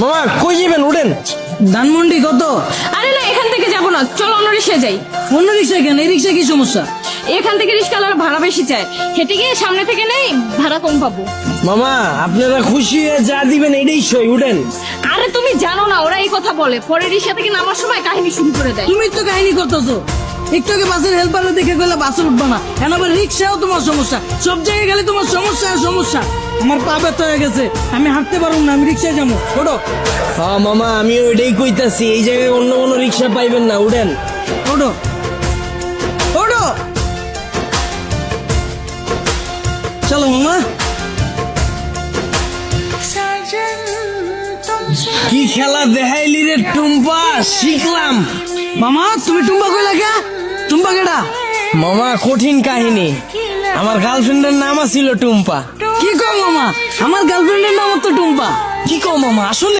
মামা কই যাবেন? উঠেন। ধানমন্ডি কত? আরে না, এখান থেকে যাবো না, চলো অন্য রিক্সায় যাই। অন্য রিক্সায় কেন? এই রিক্সায় কি সমস্যা? এখান থেকে রিক্সাওয়ালার ভাড়া বেশি চায়, হেঁটে গিয়ে সামনে থেকে নেই, ভাড়া কম পাবো। মামা আপনারা খুশি হয়ে যা দিবেন এটাই সই। উঠেন। আরে তুমি জানো না, ওরা এই কথা বলে, পরে রিক্সা থেকে নামার সময় কাহিনী শুরু করে দেয়। তুমি তো কাহিনী করতেছো। একটু আগে বাসের হেল্পারে দেখে গেলে বাসে উঠবা না, এখন আবার রিক্সাও তোমার সমস্যা। সব জায়গায় গেলে তোমার সমস্যা আর সমস্যা। আমার পা ব্যথা হয়ে গেছে, আমি হাঁটতে পারবো না, আমি রিক্সায় যাবো। ওঠো হ্যাঁ মামা আমিও এটাই কইতাছি, এই জায়গায় অন্য কোনো রিক্সা পাইবেন না। উঠেন। ওঠো ওঠো, চলো মামা। কি খেলা দেখাইলি রে টুম্পা, শিখলাম। মামা তুমি টুম্বা কই লাগা? টুম্বা কেডা? মামা কঠিন কাহিনী, আমার গার্লফ্রেন্ডের নাম ছিল টুম্পা। কি কও মামা? আমার গার্লফ্রেন্ডের নাম তো টুম্পা। কি কও মামা আসলে?